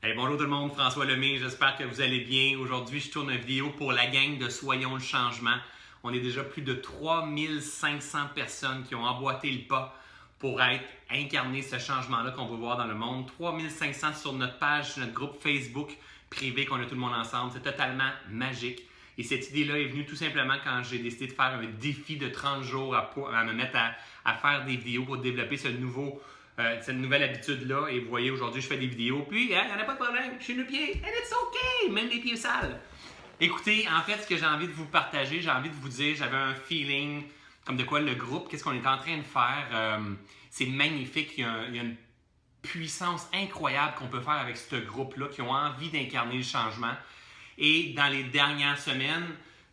Hey, bonjour tout le monde, François Lemay, j'espère que vous allez bien. Aujourd'hui, je tourne une vidéo pour la gang de Soyons le changement. On est déjà plus de 3500 personnes qui ont emboîté le pas pour incarner ce changement-là qu'on veut voir dans le monde. 3500 sur notre page, sur notre groupe Facebook privé qu'on a tout le monde ensemble. C'est totalement magique. Et cette idée-là est venue tout simplement quand j'ai décidé de faire un défi de 30 jours à me mettre à faire des vidéos pour développer cette nouvelle habitude-là. Et vous voyez, aujourd'hui, je fais des vidéos. Puis, il n'y en a pas de problème. Je suis nu-pieds. And it's okay. Même les pieds sales. Écoutez, en fait, ce que j'ai envie de vous partager, j'ai envie de vous dire, j'avais un feeling comme de quoi le groupe, qu'est-ce qu'on est en train de faire. C'est magnifique. Il y a une puissance incroyable qu'on peut faire avec ce groupe-là qui ont envie d'incarner le changement. Et dans les dernières semaines,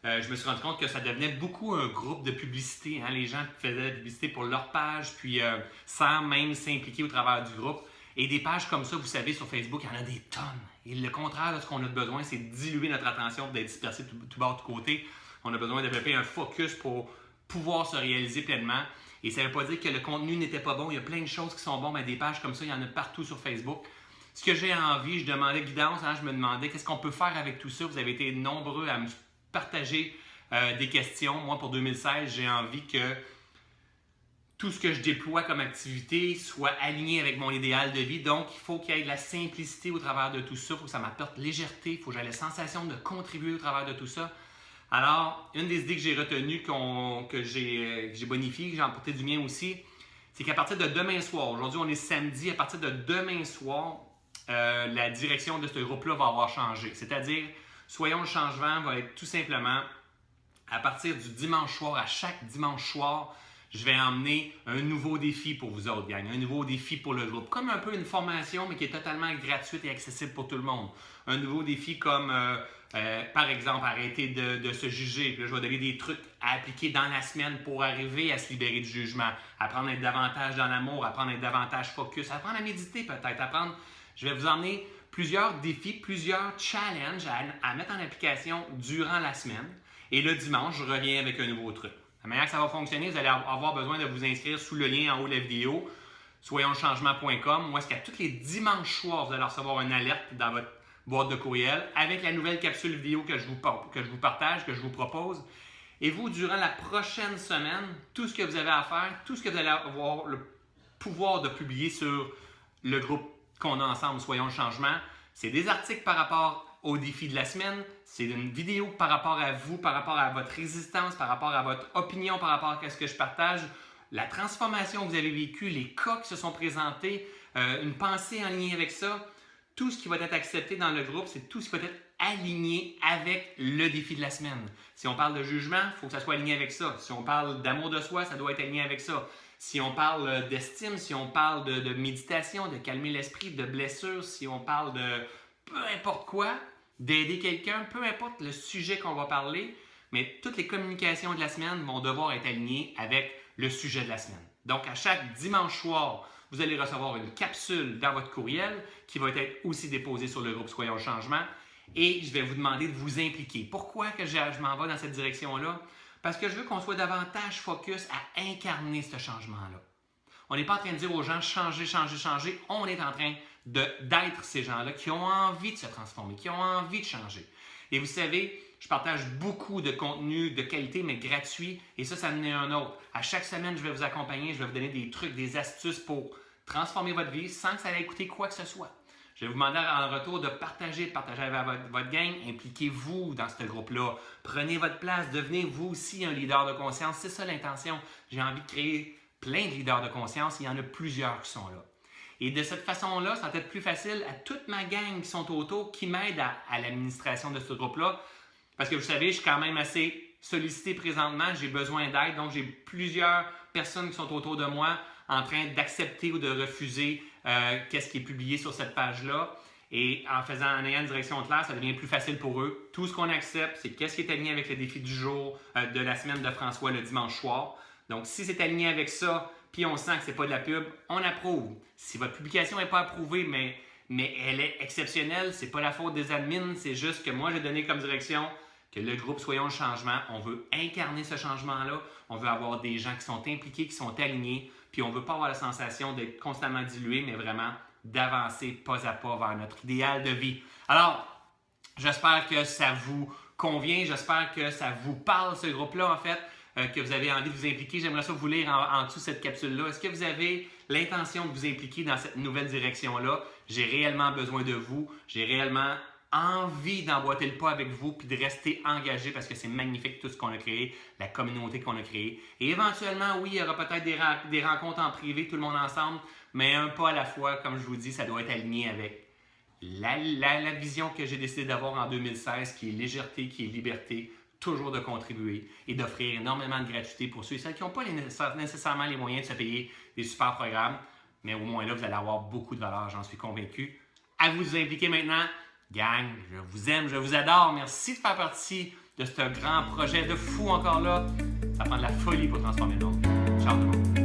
je me suis rendu compte que ça devenait beaucoup un groupe de publicité. Les gens faisaient de la publicité pour leur page, puis sans même s'impliquer au travers du groupe. Et des pages comme ça, vous savez, sur Facebook, il y en a des tonnes. Et le contraire de ce qu'on a besoin, c'est de diluer notre attention, d'être dispersé de tout bord, de côté. On a besoin de développer un focus pour pouvoir se réaliser pleinement. Et ça ne veut pas dire que le contenu n'était pas bon. Il y a plein de choses qui sont bonnes, mais des pages comme ça, il y en a partout sur Facebook. Ce que j'ai envie, je demandais guidance, je me demandais qu'est-ce qu'on peut faire avec tout ça. Vous avez été nombreux à me partager des questions. Moi, pour 2016, j'ai envie que tout ce que je déploie comme activité soit aligné avec mon idéal de vie. Donc, il faut qu'il y ait de la simplicité au travers de tout ça. Il faut que ça m'apporte légèreté. Il faut que j'aie la sensation de contribuer au travers de tout ça. Alors, une des idées que j'ai retenues, que j'ai bonifiées, que j'ai emporté du mien aussi, c'est qu'à partir de demain soir, aujourd'hui on est samedi, à partir de demain soir, la direction de ce groupe-là va avoir changé. C'est-à-dire, Soyons le changement va être tout simplement, à partir du dimanche soir, à chaque dimanche soir, je vais emmener un nouveau défi pour vous autres, gang. Un nouveau défi pour le groupe. Comme un peu une formation, mais qui est totalement gratuite et accessible pour tout le monde. Un nouveau défi comme, par exemple, arrêter de se juger. Puis là, je vais donner des trucs à appliquer dans la semaine pour arriver à se libérer du jugement. Apprendre à être davantage dans l'amour, apprendre à être davantage focus, apprendre à méditer peut-être, Je vais vous emmener plusieurs défis, plusieurs challenges à mettre en application durant la semaine. Et le dimanche, je reviens avec un nouveau truc. La manière que ça va fonctionner, vous allez avoir besoin de vous inscrire sous le lien en haut de la vidéo, soyonschangement.com, où est-ce qu'à tous les dimanches soirs, vous allez recevoir une alerte dans votre boîte de courriel avec la nouvelle capsule vidéo que je vous partage, que je vous propose. Et vous, durant la prochaine semaine, tout ce que vous avez à faire, tout ce que vous allez avoir le pouvoir de publier sur le groupe qu'on a ensemble, Soyons le changement, c'est des articles par rapport au défi de la semaine, c'est une vidéo par rapport à vous, par rapport à votre résistance, par rapport à votre opinion, par rapport à ce que je partage, la transformation que vous avez vécue, les cas qui se sont présentés, une pensée en lien avec ça. Tout ce qui va être accepté dans le groupe, c'est tout ce qui va être aligné avec le défi de la semaine. Si on parle de jugement, il faut que ça soit aligné avec ça. Si on parle d'amour de soi, ça doit être aligné avec ça. Si on parle d'estime, si on parle de méditation, de calmer l'esprit, de blessure, si on parle de peu importe quoi, d'aider quelqu'un, peu importe le sujet qu'on va parler, mais toutes les communications de la semaine vont devoir être alignées avec le sujet de la semaine. Donc, à chaque dimanche soir, vous allez recevoir une capsule dans votre courriel qui va être aussi déposée sur le groupe Soyons le changement et je vais vous demander de vous impliquer. Pourquoi que je m'en vais dans cette direction-là? Parce que je veux qu'on soit davantage focus à incarner ce changement-là. On n'est pas en train de dire aux gens changer, changer, changer. On est en train d'être ces gens-là qui ont envie de se transformer, qui ont envie de changer. Et vous savez, je partage beaucoup de contenu de qualité, mais gratuit. Et ça en est un autre. À chaque semaine, je vais vous accompagner, je vais vous donner des trucs, des astuces pour transformer votre vie sans que ça aille coûter quoi que ce soit. Je vais vous demander en retour de partager avec votre gang. Impliquez-vous dans ce groupe-là. Prenez votre place. Devenez vous aussi un leader de conscience. C'est ça l'intention. J'ai envie de créer plein de leaders de conscience. Il y en a plusieurs qui sont là. Et de cette façon-là, ça va être plus facile à toute ma gang qui sont autour, qui m'aident à l'administration de ce groupe-là. Parce que vous savez, je suis quand même assez sollicité présentement. J'ai besoin d'aide. Donc, j'ai plusieurs personnes qui sont autour de moi en train d'accepter ou de refuser qu'est-ce qui est publié sur cette page-là. Et en ayant une direction claire, ça devient plus facile pour eux. Tout ce qu'on accepte, c'est qu'est-ce qui est aligné avec le défi du jour, de la semaine de François le dimanche soir. Donc, si c'est aligné avec ça, puis on sent que ce n'est pas de la pub, on approuve. Si votre publication n'est pas approuvée, mais elle est exceptionnelle, ce n'est pas la faute des admins, c'est juste que moi, j'ai donné comme direction que le groupe Soyons le changement, on veut incarner ce changement-là, on veut avoir des gens qui sont impliqués, qui sont alignés, puis on ne veut pas avoir la sensation d'être constamment dilué, mais vraiment d'avancer pas à pas vers notre idéal de vie. Alors, j'espère que ça vous convient, j'espère que ça vous parle, ce groupe-là, en fait, que vous avez envie de vous impliquer. J'aimerais ça vous lire en dessous de cette capsule-là. Est-ce que vous avez l'intention de vous impliquer dans cette nouvelle direction-là? J'ai réellement besoin de vous. J'ai réellement envie d'emboîter le pas avec vous puis de rester engagé parce que c'est magnifique tout ce qu'on a créé, la communauté qu'on a créée. Et éventuellement, oui, il y aura peut-être des rencontres en privé, tout le monde ensemble, mais un pas à la fois, comme je vous dis, ça doit être aligné avec la vision que j'ai décidé d'avoir en 2016, qui est légèreté, qui est liberté, toujours de contribuer et d'offrir énormément de gratuité pour ceux et celles qui n'ont pas nécessairement les moyens de se payer des super programmes, mais au moins là, vous allez avoir beaucoup de valeur, j'en suis convaincu. À vous impliquer maintenant. Gang, je vous aime, je vous adore. Merci de faire partie de ce grand projet de fou encore là. Ça prend de la folie pour transformer le monde. Ciao tout le monde.